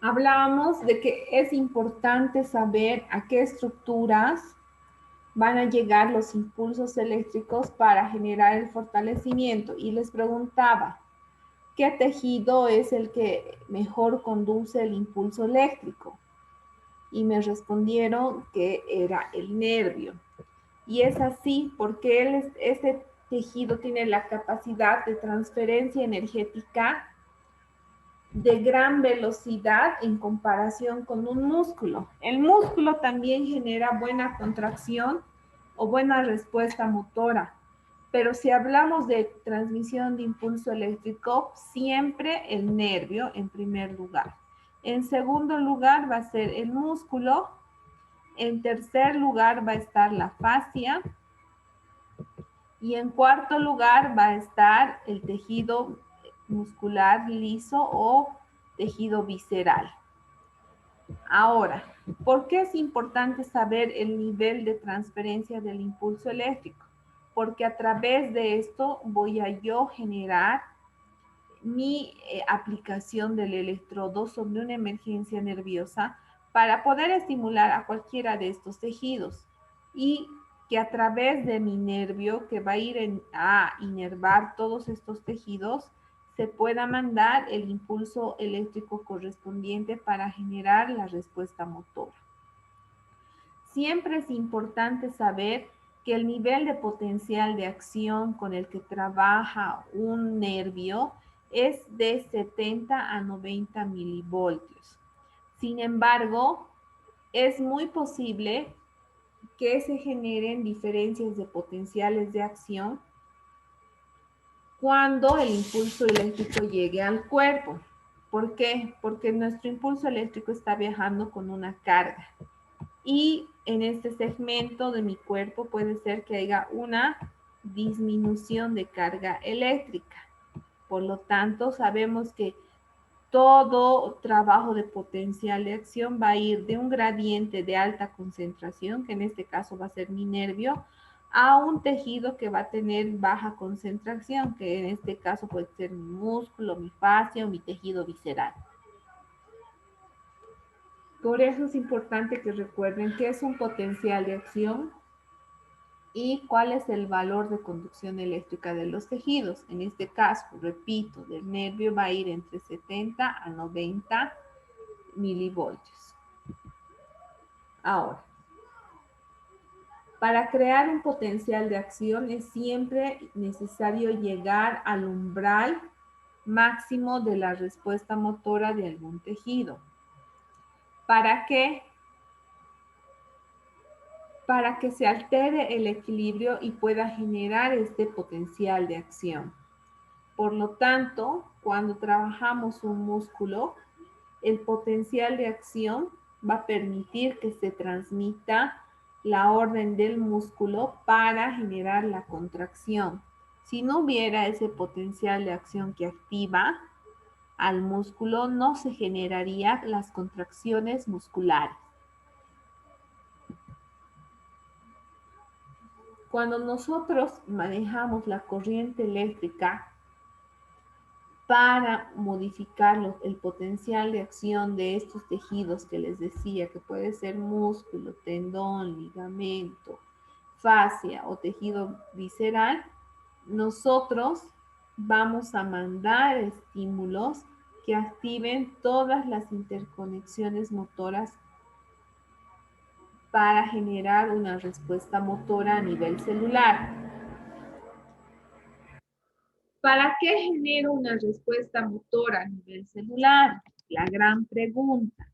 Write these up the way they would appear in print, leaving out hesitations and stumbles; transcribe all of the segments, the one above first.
Hablábamos de que es importante saber a qué estructuras van a llegar los impulsos eléctricos para generar el fortalecimiento y les preguntaba, ¿qué tejido es el que mejor conduce el impulso eléctrico? Y me respondieron que era el nervio. Y es así porque este tejido tiene la capacidad de transferencia energética de gran velocidad en comparación con un músculo. El músculo también genera buena contracción o buena respuesta motora, pero si hablamos de transmisión de impulso eléctrico, siempre el nervio en primer lugar. En segundo lugar va a ser el músculo. En tercer lugar va a estar la fascia. Y en cuarto lugar va a estar el tejido muscular liso o tejido visceral. Ahora, ¿por qué es importante saber el nivel de transferencia del impulso eléctrico? Porque a través de esto voy a yo generar mi aplicación del electrodo sobre una emergencia nerviosa para poder estimular a cualquiera de estos tejidos y que a través de mi nervio que va a ir a inervar todos estos tejidos se pueda mandar el impulso eléctrico correspondiente para generar la respuesta motora. Siempre es importante saber que el nivel de potencial de acción con el que trabaja un nervio es de 70 a 90 milivoltios. Sin embargo, es muy posible que se generen diferencias de potenciales de acción cuando el impulso eléctrico llegue al cuerpo. ¿Por qué? Porque nuestro impulso eléctrico está viajando con una carga. Y en este segmento de mi cuerpo puede ser que haya una disminución de carga eléctrica. Por lo tanto, sabemos que todo trabajo de potencial de acción va a ir de un gradiente de alta concentración, que en este caso va a ser mi nervio, a un tejido que va a tener baja concentración, que en este caso puede ser mi músculo, mi fascia o mi tejido visceral. Por eso es importante que recuerden qué es un potencial de acción y cuál es el valor de conducción eléctrica de los tejidos. En este caso, repito, del nervio va a ir entre 70 a 90 milivoltios. Ahora, para crear un potencial de acción es siempre necesario llegar al umbral máximo de la respuesta motora de algún tejido. ¿Para qué? Para que se altere el equilibrio y pueda generar este potencial de acción. Por lo tanto, cuando trabajamos un músculo, el potencial de acción va a permitir que se transmita la orden del músculo para generar la contracción. Si no hubiera ese potencial de acción que activa al músculo, no se generarían las contracciones musculares. Cuando nosotros manejamos la corriente eléctrica para modificar el potencial de acción de estos tejidos que les decía, que puede ser músculo, tendón, ligamento, fascia o tejido visceral, nosotros vamos a mandar estímulos que activen todas las interconexiones motoras para generar una respuesta motora a nivel celular. ¿Para qué genero una respuesta motora a nivel celular? La gran pregunta.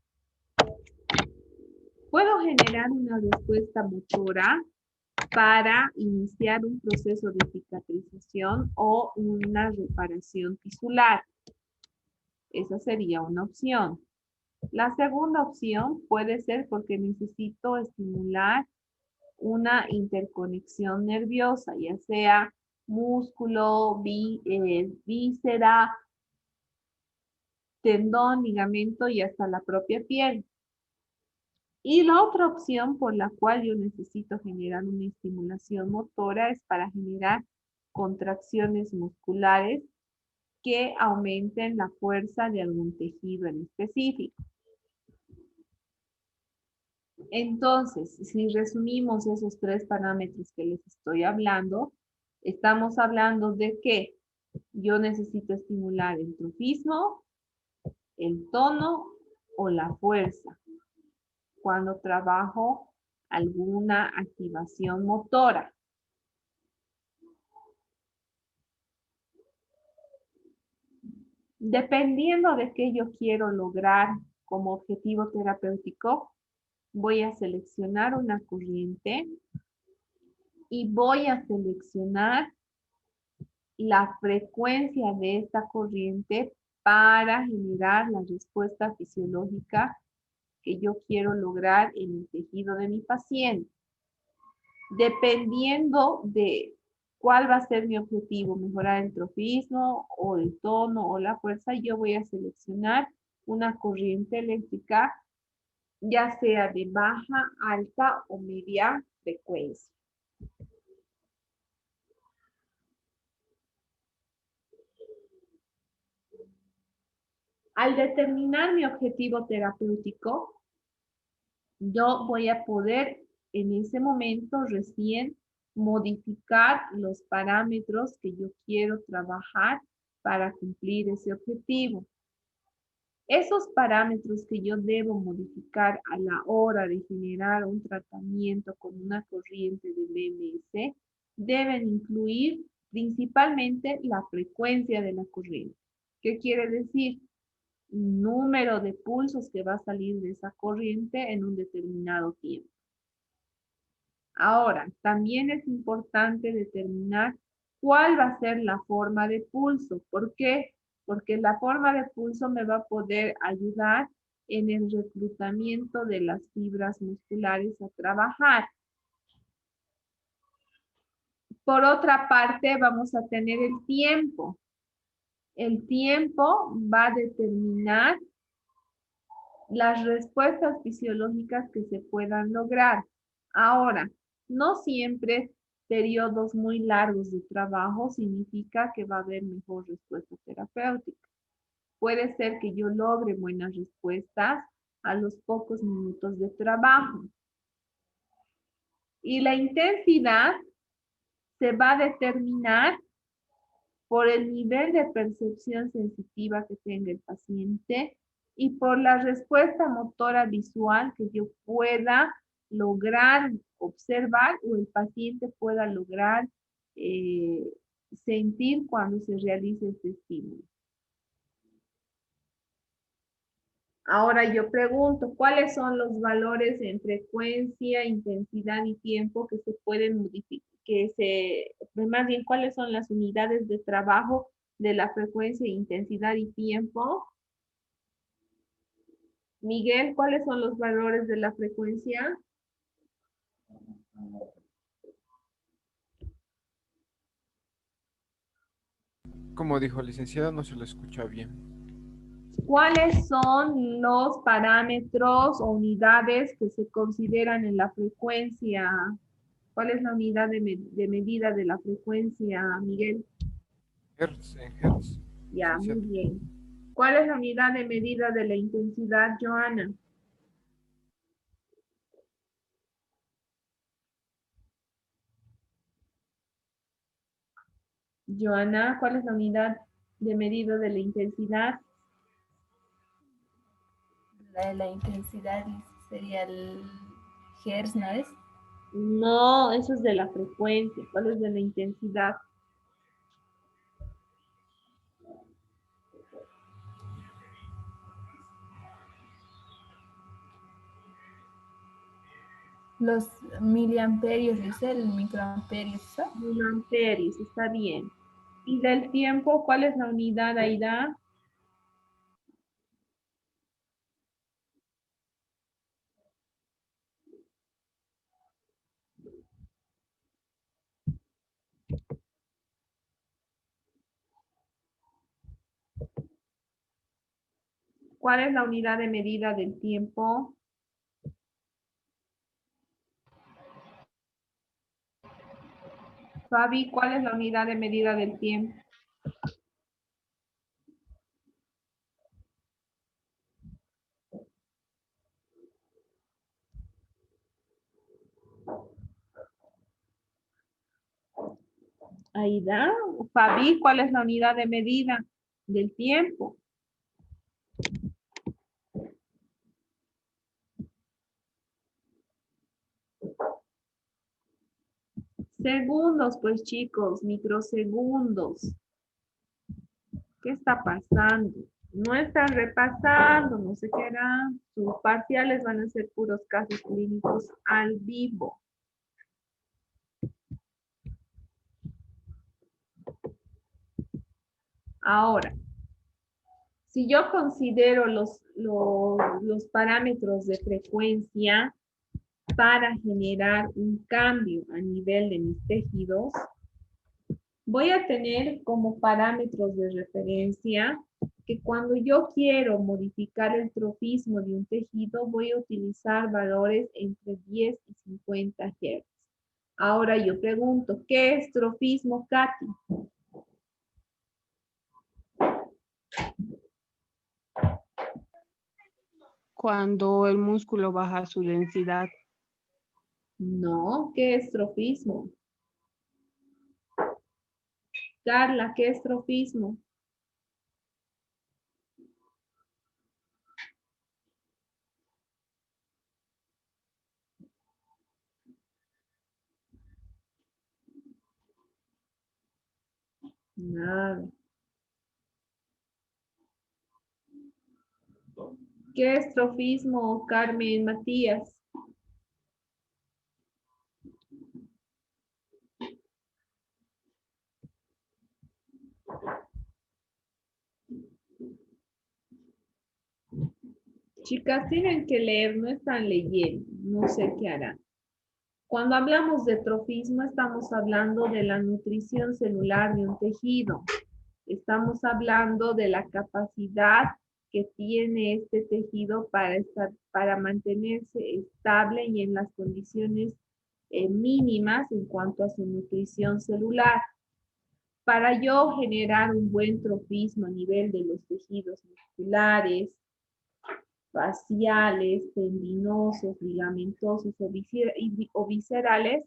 ¿Puedo generar una respuesta motora para iniciar un proceso de cicatrización o una reparación tisular? Esa sería una opción. La segunda opción puede ser porque necesito estimular una interconexión nerviosa, ya sea músculo, víscera, tendón, ligamento y hasta la propia piel. Y la otra opción por la cual yo necesito generar una estimulación motora es para generar contracciones musculares que aumenten la fuerza de algún tejido en específico. Entonces, si resumimos esos tres parámetros que les estoy hablando, estamos hablando de que yo necesito estimular el trofismo, el tono o la fuerza cuando trabajo alguna activación motora. Dependiendo de qué yo quiero lograr como objetivo terapéutico, voy a seleccionar una corriente y voy a seleccionar la frecuencia de esta corriente para generar la respuesta fisiológica que yo quiero lograr en el tejido de mi paciente. Dependiendo de cuál va a ser mi objetivo, mejorar el trofismo o el tono o la fuerza, yo voy a seleccionar una corriente eléctrica, ya sea de baja, alta o media frecuencia. Al determinar mi objetivo terapéutico, yo voy a poder en ese momento recién modificar los parámetros que yo quiero trabajar para cumplir ese objetivo. Esos parámetros que yo debo modificar a la hora de generar un tratamiento con una corriente de BMS deben incluir principalmente la frecuencia de la corriente. ¿Qué quiere decir? Número de pulsos que va a salir de esa corriente en un determinado tiempo. Ahora, también es importante determinar cuál va a ser la forma de pulso. ¿Por qué? Porque la forma de pulso me va a poder ayudar en el reclutamiento de las fibras musculares a trabajar. Por otra parte, vamos a tener el tiempo. El tiempo va a determinar las respuestas fisiológicas que se puedan lograr. Ahora, no siempre periodos muy largos de trabajo significa que va a haber mejor respuesta terapéutica. Puede ser que yo logre buenas respuestas a los pocos minutos de trabajo. Y la intensidad se va a determinar por el nivel de percepción sensitiva que tenga el paciente y por la respuesta motora visual que yo pueda lograr observar o el paciente pueda lograr eh, sentir cuando se realice este estímulo. Ahora yo pregunto, ¿cuáles son los valores en frecuencia, intensidad y tiempo que se pueden modificar? Más bien, ¿cuáles son las unidades de trabajo de la frecuencia, intensidad y tiempo? Miguel, ¿cuáles son los valores de la frecuencia? Como dijo el licenciado, no se lo escucha bien. ¿Cuáles son los parámetros o unidades que se consideran en la frecuencia? ¿Cuál es la unidad de medida de la frecuencia, Miguel? Hertz, en Hertz, Ya, muy licenciado. bien. ¿Cuál es la unidad de medida de la intensidad, Joana? Joana, ¿cuál es la unidad de medida de la intensidad? La intensidad sería el hertz, ¿no es? No, eso es de la frecuencia. ¿Cuál es de la intensidad? Los miliamperios, dice el microamperios, ¿sí? Miliamperios, está bien. ¿Y del tiempo, cuál es la unidad, Aida? ¿Cuál es la unidad de medida del tiempo? Fabi, ¿cuál es la unidad de medida del tiempo? Aida, Fabi, ¿cuál es la unidad de medida del tiempo? Segundos, pues chicos, microsegundos. ¿Qué está pasando? No están repasando, no sé qué harán. Sus parciales van a ser puros casos clínicos al vivo. Ahora, si yo considero los parámetros de frecuencia para generar un cambio a nivel de mis tejidos, voy a tener como parámetros de referencia que cuando yo quiero modificar el trofismo de un tejido, voy a utilizar valores entre 10 y 50 Hz. Ahora yo pregunto, ¿qué es trofismo, Katy? Cuando el músculo baja su densidad. No, ¿qué es trofismo? Carla, ¿qué es trofismo? Nada. ¿Qué es trofismo, Carmen Matías? Chicas, tienen que leer, no están leyendo, no sé qué harán. Cuando hablamos de trofismo, estamos hablando de la nutrición celular de un tejido. Estamos hablando de la capacidad que tiene este tejido para mantenerse estable y en las condiciones mínimas en cuanto a su nutrición celular. Para yo generar un buen trofismo a nivel de los tejidos musculares, faciales, tendinosos, ligamentosos o viscerales,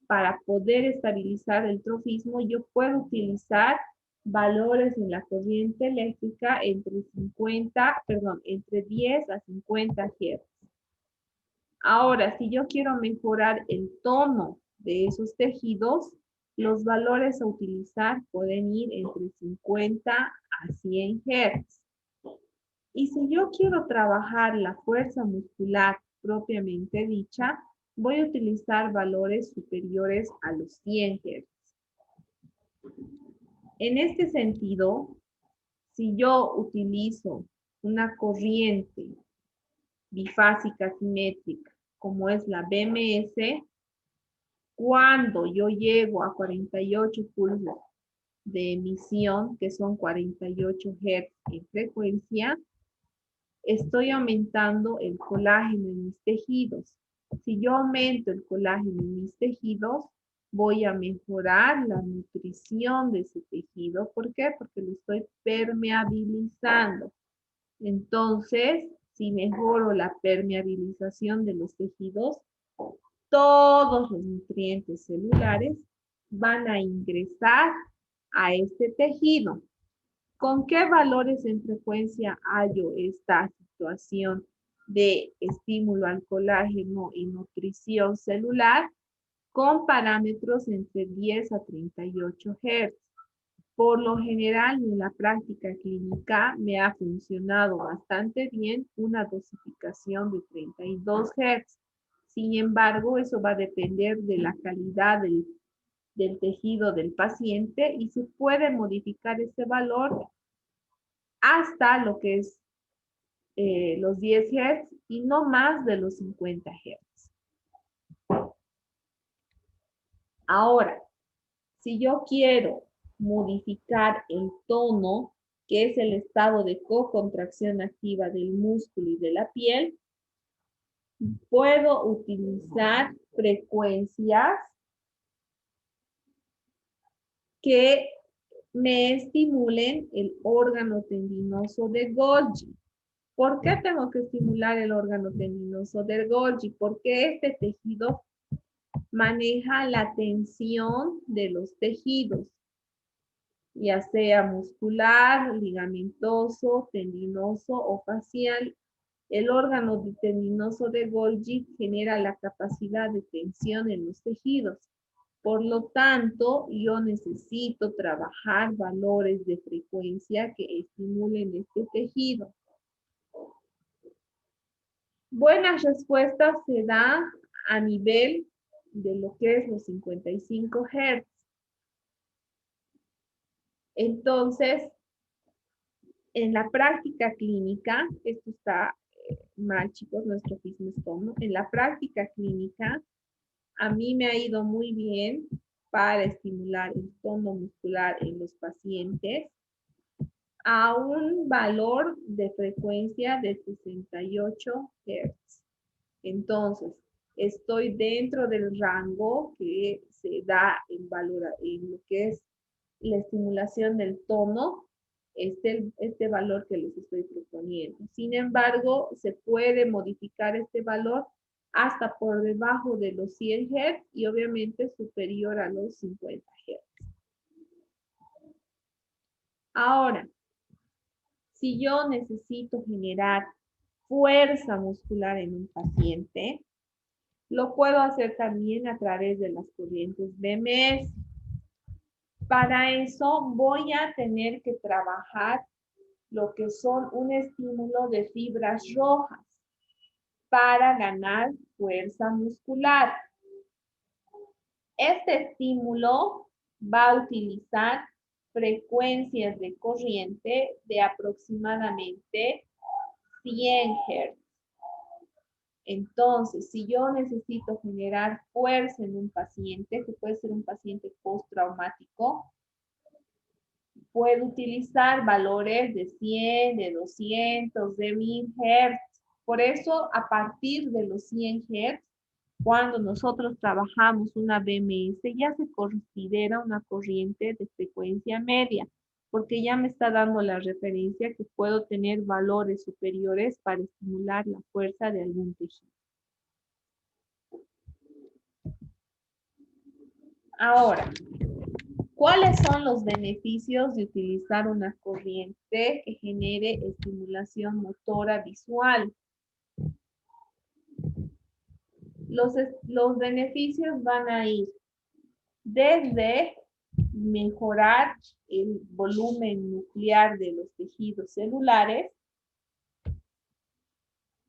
para poder estabilizar el trofismo, yo puedo utilizar valores en la corriente eléctrica entre 10 a 50 Hz. Ahora, si yo quiero mejorar el tono de esos tejidos, los valores a utilizar pueden ir entre 50 a 100 Hz. Y si yo quiero trabajar la fuerza muscular propiamente dicha, voy a utilizar valores superiores a los 100 Hz. En este sentido, si yo utilizo una corriente bifásica simétrica, como es la BMS, cuando yo llego a 48 pulsos de emisión, que son 48 Hz en frecuencia, estoy aumentando el colágeno en mis tejidos. Si yo aumento el colágeno en mis tejidos, voy a mejorar la nutrición de ese tejido. ¿Por qué? Porque lo estoy permeabilizando. Entonces, si mejoro la permeabilización de los tejidos, todos los nutrientes celulares van a ingresar a este tejido. ¿Con qué valores en frecuencia hallo esta situación de estímulo al colágeno y nutrición celular? Con parámetros entre 10 a 38 Hz. Por lo general, en la práctica clínica me ha funcionado bastante bien una dosificación de 32 Hz. Sin embargo, eso va a depender de la calidad del tejido del paciente y se puede modificar ese valor hasta lo que es los 10 Hz y no más de los 50 Hz. Ahora, si yo quiero modificar el tono, que es el estado de cocontracción activa del músculo y de la piel, puedo utilizar frecuencias que me estimulen el órgano tendinoso de Golgi. ¿Por qué tengo que estimular el órgano tendinoso del Golgi? Porque este tejido maneja la tensión de los tejidos, ya sea muscular, ligamentoso, tendinoso o facial. El órgano tendinoso de Golgi genera la capacidad de tensión en los tejidos. Por lo tanto, yo necesito trabajar valores de frecuencia que estimulen este tejido. Buenas respuestas se da a nivel de lo que es los 55 Hz. Entonces, en la práctica clínica, esto está mal, chicos, nuestro tono. En la práctica clínica, a mí me ha ido muy bien para estimular el tono muscular en los pacientes a un valor de frecuencia de 68 Hz. Entonces, estoy dentro del rango que se da en lo que es la estimulación del tono, este valor que les estoy proponiendo. Sin embargo, se puede modificar este valor hasta por debajo de los 100 Hz y obviamente superior a los 50 Hz. Ahora, si yo necesito generar fuerza muscular en un paciente, lo puedo hacer también a través de las corrientes BMS. Para eso voy a tener que trabajar lo que son un estímulo de fibras rojas para ganar fuerza muscular. Este estímulo va a utilizar frecuencias de corriente de aproximadamente 100 Hz. Entonces, si yo necesito generar fuerza en un paciente, que puede ser un paciente postraumático, puedo utilizar valores de 100, de 200, de 1000 Hz. Por eso, a partir de los 100 Hz, cuando nosotros trabajamos una BMS, ya se considera una corriente de frecuencia media, porque ya me está dando la referencia que puedo tener valores superiores para estimular la fuerza de algún tejido. Ahora, ¿cuáles son los beneficios de utilizar una corriente que genere estimulación motora visual? Los beneficios van a ir desde mejorar el volumen nuclear de los tejidos celulares,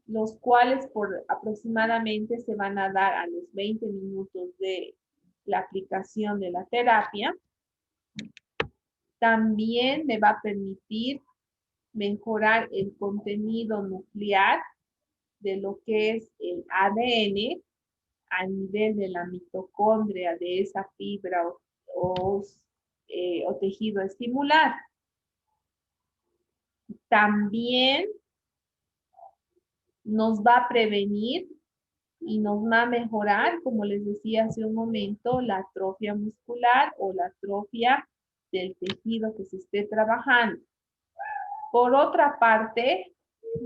los cuales por aproximadamente se van a dar a los 20 minutos de la aplicación de la terapia. También me va a permitir mejorar el contenido nuclear de lo que es el ADN a nivel de la mitocondria de esa fibra o tejido estimular. También nos va a prevenir y nos va a mejorar, como les decía hace un momento, la atrofia muscular o la atrofia del tejido que se esté trabajando. Por otra parte,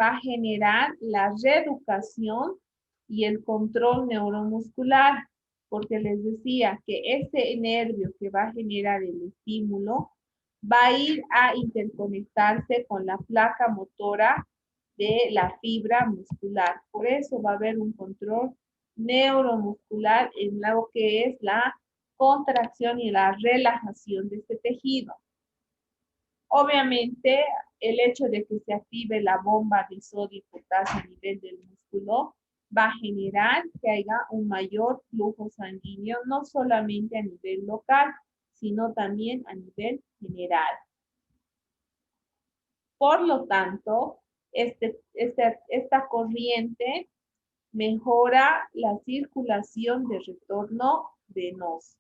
va a generar la reeducación y el control neuromuscular, porque les decía que este nervio que va a generar el estímulo va a ir a interconectarse con la placa motora de la fibra muscular. Por eso va a haber un control neuromuscular en lo que es la contracción y la relajación de este tejido. Obviamente, el hecho de que se active la bomba de sodio y potasio a nivel del músculo va a generar que haya un mayor flujo sanguíneo, no solamente a nivel local, sino también a nivel general. Por lo tanto, esta corriente mejora la circulación de retorno venoso.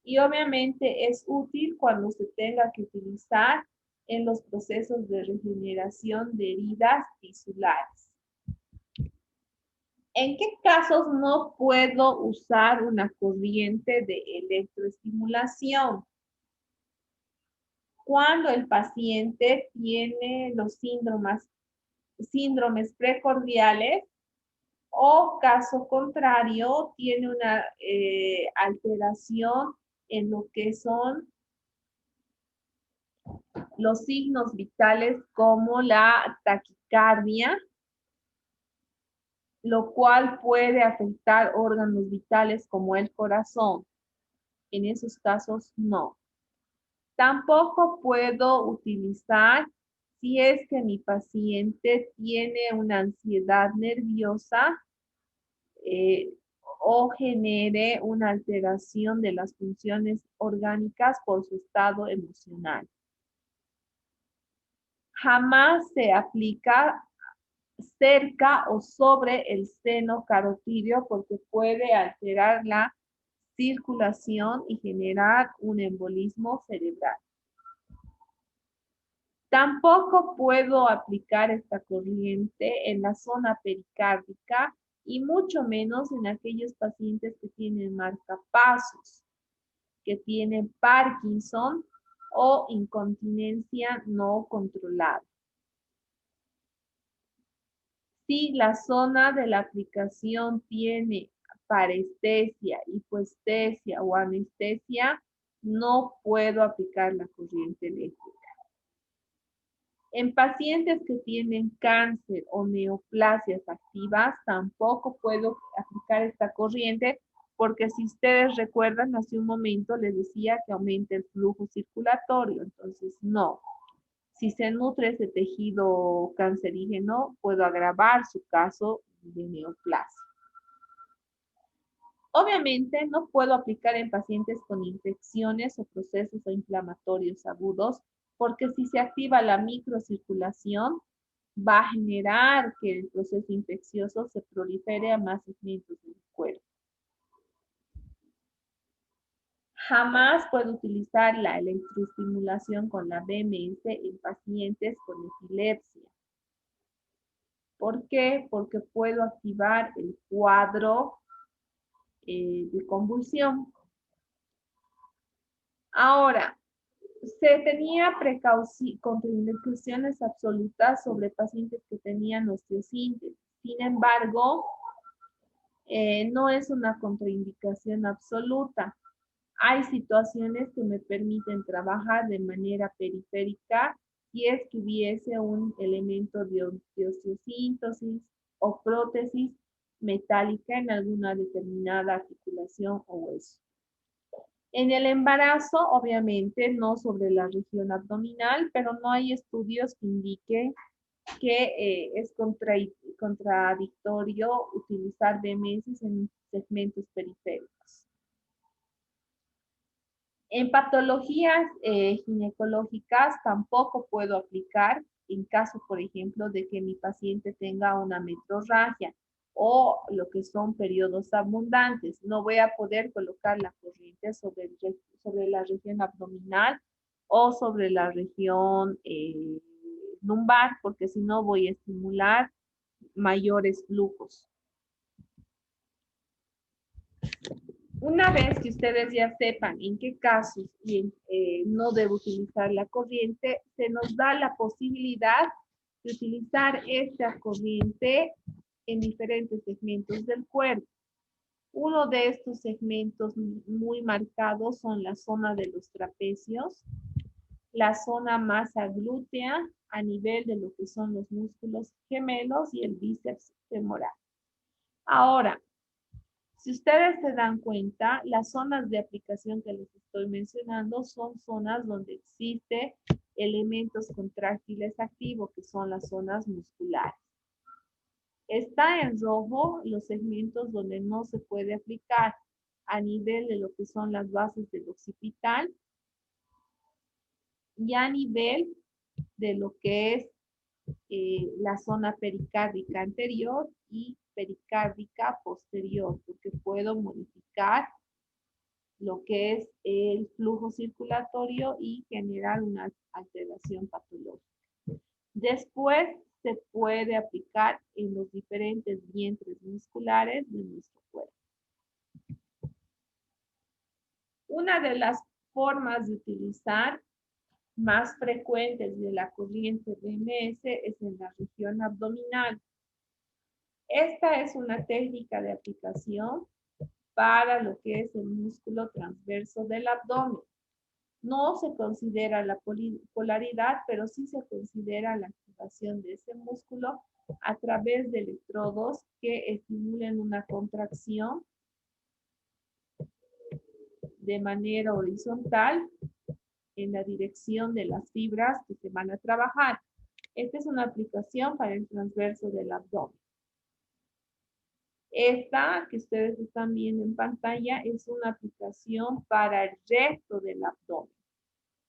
Y obviamente es útil cuando se tenga que utilizar en los procesos de regeneración de heridas tisulares. ¿En qué casos no puedo usar una corriente de electroestimulación? Cuando el paciente tiene los síndromes precordiales O caso contrario, tiene una alteración en lo que son los signos vitales como la taquicardia, lo cual puede afectar órganos vitales como el corazón. En esos casos, no. Tampoco puedo utilizar si es que mi paciente tiene una ansiedad nerviosa o genere una alteración de las funciones orgánicas por su estado emocional. Jamás se aplica cerca o sobre el seno carotidio porque puede alterar la circulación y generar un embolismo cerebral. Tampoco puedo aplicar esta corriente en la zona pericárdica y mucho menos en aquellos pacientes que tienen marcapasos, que tienen Parkinson o incontinencia no controlada. Si la zona de la aplicación tiene parestesia, hipoestesia o anestesia, no puedo aplicar la corriente eléctrica. En pacientes que tienen cáncer o neoplasias activas, tampoco puedo aplicar esta corriente porque si ustedes recuerdan, hace un momento les decía que aumenta el flujo circulatorio, entonces no. Si se nutre ese tejido cancerígeno, puedo agravar su caso de neoplasia. Obviamente no puedo aplicar en pacientes con infecciones o procesos inflamatorios agudos, porque si se activa la microcirculación, va a generar que el proceso infeccioso se prolifere a más segmentos del cuerpo. Jamás puedo utilizar la electroestimulación con la BMS en pacientes con epilepsia. ¿Por qué? Porque puedo activar el cuadro de convulsión. Ahora, se tenía contraindicaciones absolutas sobre pacientes que tenían osteosíntesis. Sin embargo, no es una contraindicación absoluta. Hay situaciones que me permiten trabajar de manera periférica si es que hubiese un elemento de osteosíntesis o prótesis metálica en alguna determinada articulación o hueso. En el embarazo, obviamente, no sobre la región abdominal, pero no hay estudios que indiquen que es contradictorio utilizar BMS en segmentos periféricos. En patologías ginecológicas tampoco puedo aplicar en caso, por ejemplo, de que mi paciente tenga una metrorragia o lo que son periodos abundantes. No voy a poder colocar la corriente sobre la región abdominal o sobre la región lumbar, porque si no voy a estimular mayores flujos. Una vez que ustedes ya sepan en qué casos no debo utilizar la corriente, se nos da la posibilidad de utilizar esta corriente en diferentes segmentos del cuerpo. Uno de estos segmentos muy marcados son la zona de los trapecios, la zona masa glútea a nivel de lo que son los músculos gemelos y el bíceps femoral. Ahora, si ustedes se dan cuenta, las zonas de aplicación que les estoy mencionando son zonas donde existe elementos contráctiles activos, que son las zonas musculares. Está en rojo los segmentos donde no se puede aplicar a nivel de lo que son las bases del occipital y a nivel de lo que es la zona pericárdica anterior y pericárdica posterior, porque puedo modificar lo que es el flujo circulatorio y generar una alteración patológica. Después se puede aplicar en los diferentes vientres musculares de nuestro cuerpo. Una de las formas de utilizar más frecuentes de la corriente BMS es en la región abdominal. Esta es una técnica de aplicación para lo que es el músculo transverso del abdomen. No se considera la polaridad, pero sí se considera la activación de ese músculo a través de electrodos que estimulen una contracción de manera horizontal en la dirección de las fibras que se van a trabajar. Esta es una aplicación para el transverso del abdomen. Esta que ustedes están viendo en pantalla es una aplicación para el recto del abdomen.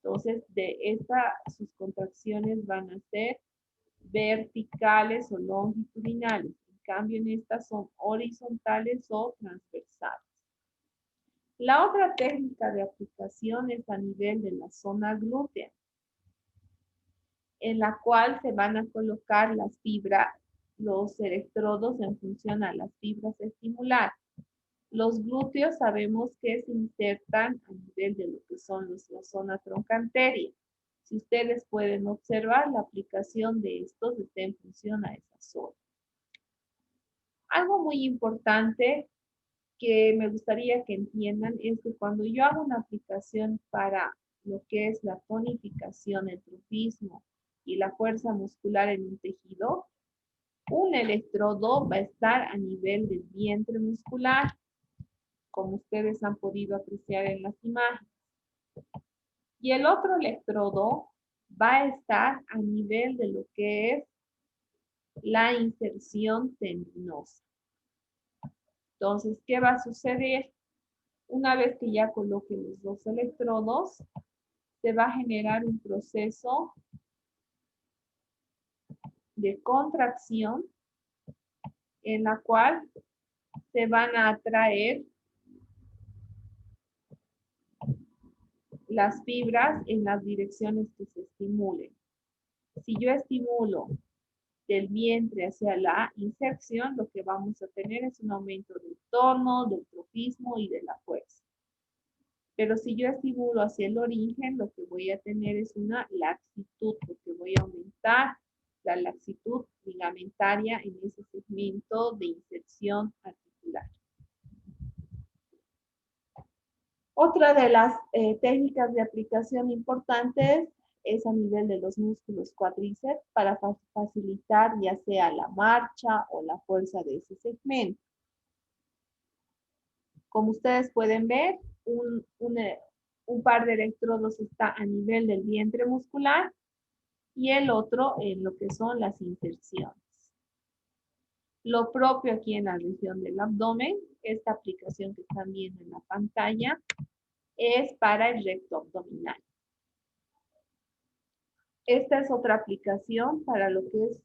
Entonces, de esta, sus contracciones van a ser verticales o longitudinales. En cambio, en estas son horizontales o transversales. La otra técnica de aplicación es a nivel de la zona glútea, en la cual se van a colocar las fibras, los electrodos en función a las fibras a estimular. Los glúteos sabemos que se insertan a nivel de lo que son la zona troncanteria. Si ustedes pueden observar, la aplicación de estos está en función a esa zona. Algo muy importante que me gustaría que entiendan es que cuando yo hago una aplicación para lo que es la tonificación, el trofismo y la fuerza muscular en un tejido, un electrodo va a estar a nivel del vientre muscular, como ustedes han podido apreciar en las imágenes. Y el otro electrodo va a estar a nivel de lo que es la inserción tendinosa. Entonces, ¿qué va a suceder? Una vez que ya coloque los dos electrodos, se va a generar un proceso de contracción en la cual se van a atraer las fibras en las direcciones que se estimulen. Si yo estimulo del vientre hacia la inserción, lo que vamos a tener es un aumento del tono, del trofismo y de la fuerza. Pero si yo estimulo hacia el origen, lo que voy a tener es una laxitud, porque voy a aumentar la laxitud ligamentaria en ese segmento de inserción articular. Otra de las técnicas de aplicación importantes es a nivel de los músculos cuádriceps para facilitar ya sea la marcha o la fuerza de ese segmento. Como ustedes pueden ver, un par de electrodos está a nivel del vientre muscular y el otro en lo que son las inserciones. Lo propio aquí en la región del abdomen, esta aplicación que están viendo en la pantalla, es para el recto abdominal. Esta es otra aplicación para lo que es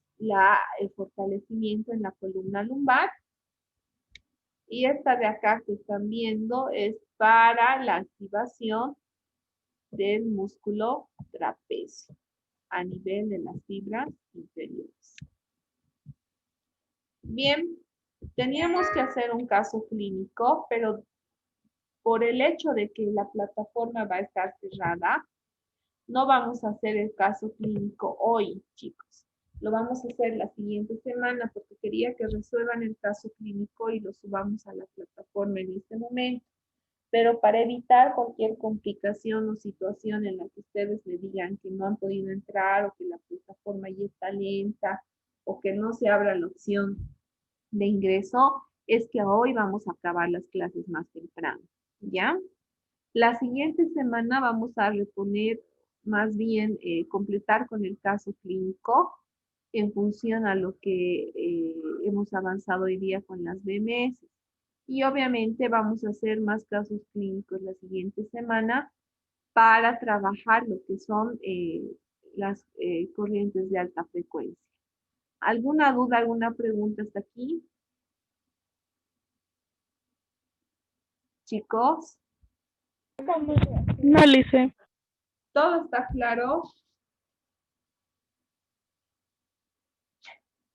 el fortalecimiento en la columna lumbar. Y esta de acá que están viendo es para la activación del músculo trapecio a nivel de las fibras inferiores. Bien, teníamos que hacer un caso clínico, pero por el hecho de que la plataforma va a estar cerrada, no vamos a hacer el caso clínico hoy, chicos. Lo vamos a hacer la siguiente semana porque quería que resuelvan el caso clínico y lo subamos a la plataforma en este momento. Pero para evitar cualquier complicación o situación en la que ustedes me digan que no han podido entrar o que la plataforma ya está lenta o que no se abra la opción de ingreso, es que hoy vamos a acabar las clases más temprano, ¿ya? La siguiente semana vamos a reponer, más bien completar con el caso clínico en función a lo que hemos avanzado hoy día con las BMS. Y obviamente vamos a hacer más casos clínicos la siguiente semana para trabajar lo que son las corrientes de alta frecuencia. ¿Alguna duda, alguna pregunta hasta aquí? Chicos. No, Lice. ¿Todo está claro?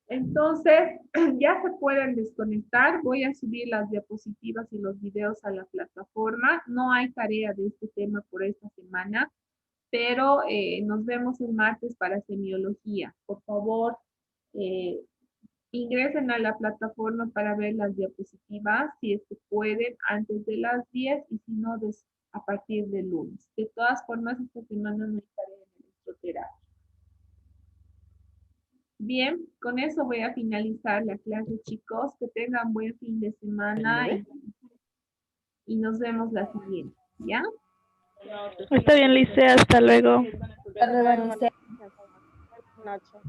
Entonces, ya se pueden desconectar. Voy a subir las diapositivas y los videos a la plataforma. No hay tarea de este tema por esta semana, pero nos vemos el martes para semiología. Por favor, Ingresen a la plataforma para ver las diapositivas, si es que pueden, antes de las 10 y si no, a partir del lunes. De todas formas, esta semana no estaré en electroterapia. Bien, con eso voy a finalizar la clase, chicos. Que tengan buen fin de semana y nos vemos la siguiente, ¿ya? Está bien, Licea, hasta luego. Hasta luego, Alicia. Nacho.